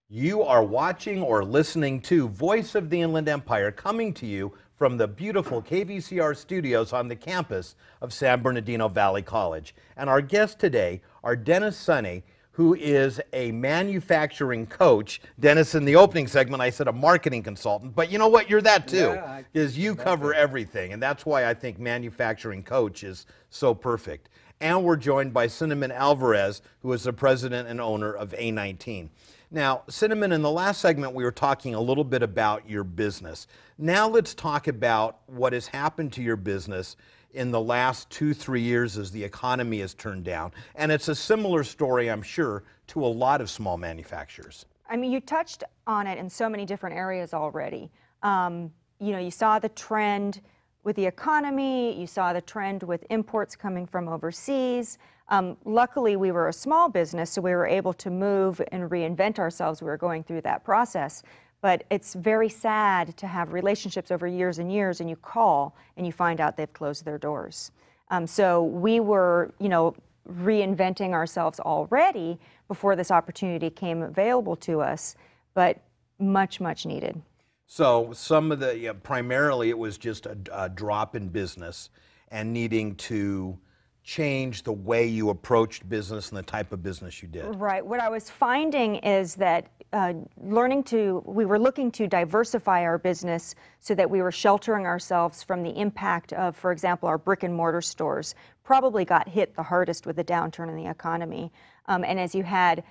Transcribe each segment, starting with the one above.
You are watching or listening to Voice of the Inland Empire, coming to you from the beautiful KVCR studios on the campus of San Bernardino Valley College. And our guests today are Dennis Sonney, who is a manufacturing coach. Dennis, in the opening segment, I said a marketing consultant, but you know what? You're that too, because you cover everything. And that's why I think manufacturing coach is so perfect. And we're joined by Cinnamon Alvarez, who is the president and owner of A19. Now, Cinnamon, in the last segment, we were talking a little bit about your business. Now let's talk about what has happened to your business in the last 2-3 years as the economy has turned down. And it's a similar story, I'm sure, to a lot of small manufacturers. I mean, you touched on it in so many different areas already. You saw the trend with the economy, you saw the trend with imports coming from overseas. Luckily, we were a small business, so we were able to move and reinvent ourselves. We were going through that process. But it's very sad to have relationships over years and years, and you call and you find out they've closed their doors. So we were, reinventing ourselves already before this opportunity came available to us, but much, much needed. So some of the, primarily it was just a drop in business and needing to change the way you approached business and the type of business you did. Right. What I was finding is that we were looking to diversify our business so that we were sheltering ourselves from the impact of, for example, our brick and mortar stores probably got hit the hardest with the downturn in the economy. And as you had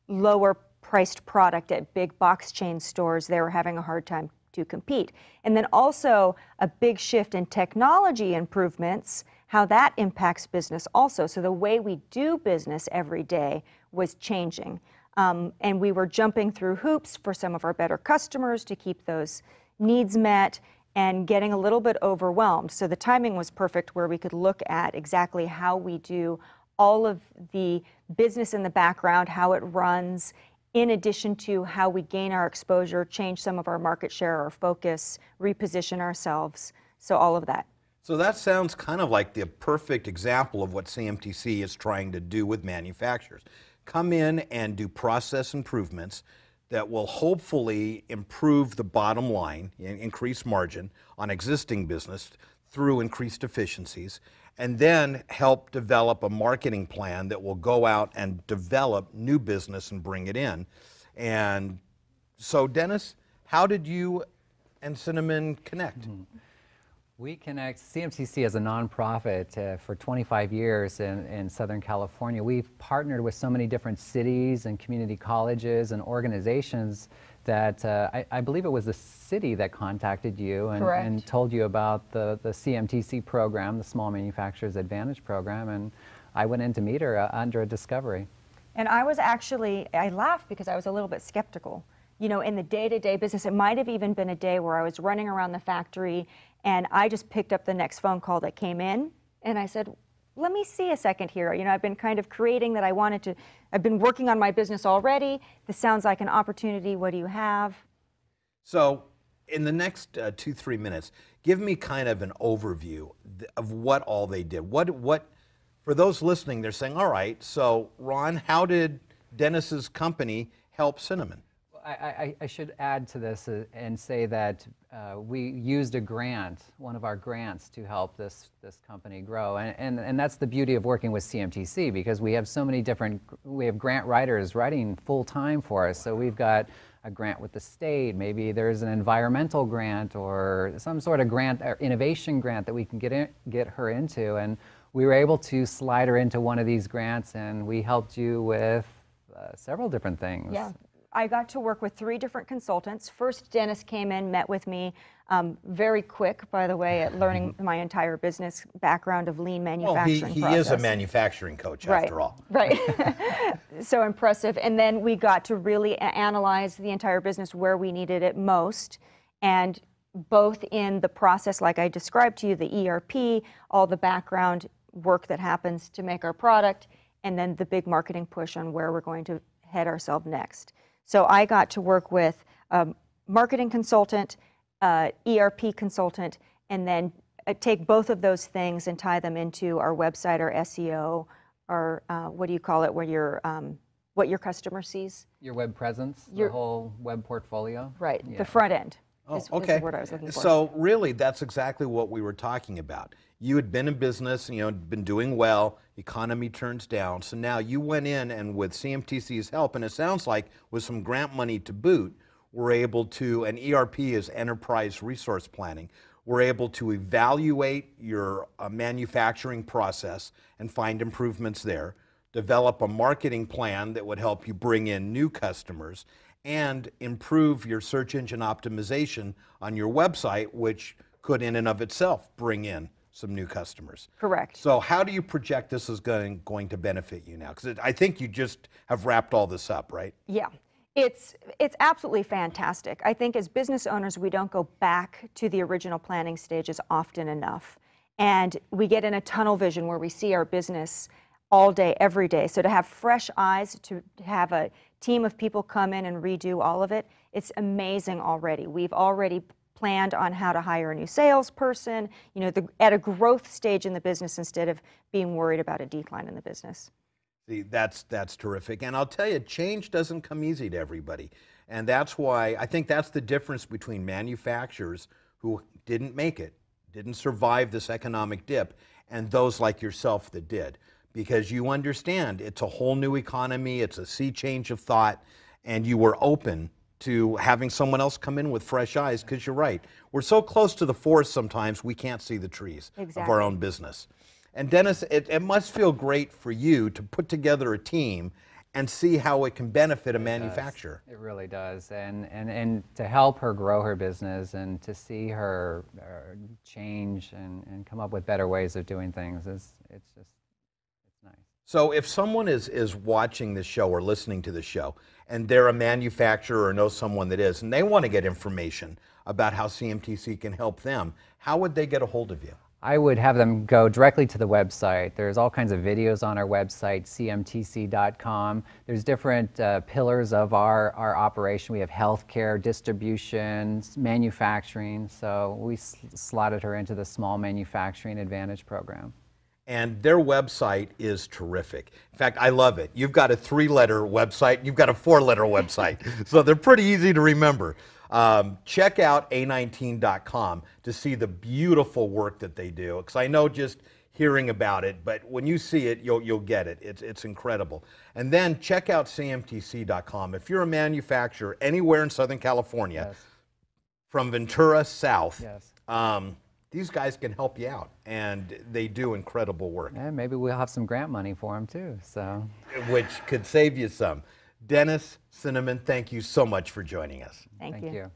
lower priced product at big box chain stores, they were having a hard time to compete. And then also a big shift in technology improvements, how that impacts business also. So the way we do business every day was changing. And we were jumping through hoops for some of our better customers to keep those needs met and getting a little bit overwhelmed. So the timing was perfect where we could look at exactly how we do all of the business in the background, how it runs, in addition to how we gain our exposure, change some of our market share, our focus, reposition ourselves. So all of that. So that sounds kind of like the perfect example of what CMTC is trying to do with manufacturers. Come in and do process improvements that will hopefully improve the bottom line, increase margin on existing business through increased efficiencies, and then help develop a marketing plan that will go out and develop new business and bring it in. And so, Dennis, how did you and Cinnamon connect? We connect CMTC as a nonprofit for 25 years in Southern California. We've partnered with so many different cities and community colleges and organizations that I believe it was the city that contacted you and told you about the CMTC program, the Small Manufacturers Advantage program, and I went in to meet her under a discovery. And I laughed because I was a little bit skeptical. In the day-to-day business, it might have even been a day where I was running around the factory and I just picked up the next phone call that came in and I said, let me see a second here. I've been kind of creating that I've been working on my business already. This sounds like an opportunity. What do you have? So in the next 2-3 minutes, give me kind of an overview of what all they did. What for those listening, they're saying, all right, so Ron, how did Dennis's company help Cinnamon? I should add to this and say that we used a grant, one of our grants, to help this company grow. And that's the beauty of working with CMTC, because we have so many we have grant writers writing full-time for us. So we've got a grant with the state, maybe there's an environmental grant or some sort of grant or innovation grant that we can get her into. And we were able to slide her into one of these grants, and we helped you with several different things. Yeah. I got to work with 3 different consultants. First, Dennis came in, met with me, very quick, by the way, at learning my entire business background of lean manufacturing process. He is a manufacturing coach, after all. Right. So impressive. And then we got to really analyze the entire business where we needed it most, and both in the process, like I described to you, the ERP, all the background work that happens to make our product, and then the big marketing push on where we're going to head ourselves next. So I got to work with a marketing consultant, ERP consultant, and then take both of those things and tie them into our website, our SEO, or what do you call it, where you're what your customer sees. Your web presence, the whole web portfolio? Right, Yeah. the front end. Oh, is okay. the word I was looking for. So really, that's exactly what we were talking about. You had been in business, been doing well, economy turns down, so now you went in and with CMTC's help, and it sounds like with some grant money to boot, we're able to, and ERP is Enterprise Resource Planning, we're able to evaluate your manufacturing process and find improvements there, develop a marketing plan that would help you bring in new customers, and improve your search engine optimization on your website, which could in and of itself bring in some new customers. Correct. So how do you project this is going to benefit you now? Because I think you just have wrapped all this up, right? Yeah. It's absolutely fantastic. I think as business owners, we don't go back to the original planning stages often enough. And we get in a tunnel vision where we see our business all day, every day. So to have fresh eyes, to have a team of people come in and redo all of it, it's amazing already. We've already planned on how to hire a new salesperson, at a growth stage in the business instead of being worried about a decline in the business. See, that's terrific. And I'll tell you, change doesn't come easy to everybody. And that's why I think that's the difference between manufacturers who didn't make it, didn't survive this economic dip, and those like yourself that did. Because you understand it's a whole new economy, it's a sea change of thought, and you were open to having someone else come in with fresh eyes, because you're right. We're so close to the forest sometimes we can't see the trees of our own business. And Dennis, it must feel great for you to put together a team and see how it can benefit a manufacturer. It really does. And to help her grow her business and to see her change and come up with better ways of doing things, it's nice. So if someone is watching this show or listening to the show and they're a manufacturer or know someone that is, and they want to get information about how CMTC can help them, how would they get a hold of you? I would have them go directly to the website. There's all kinds of videos on our website, cmtc.com. There's different pillars of our operation. We have healthcare, distribution, manufacturing. So we slotted her into the Small Manufacturing Advantage program. And their website is terrific. In fact, I love it. You've got a 3-letter website, you've got a 4-letter website. So they're pretty easy to remember. Check out A19.com to see the beautiful work that they do. Because I know just hearing about it, but when you see it, you'll get it. It's incredible. And then check out CMTC.com. If you're a manufacturer anywhere in Southern California, from Ventura south, these guys can help you out, and they do incredible work. And maybe we'll have some grant money for them too. So, which could save you some. Dennis, Cinnamon, thank you so much for joining us. Thank you.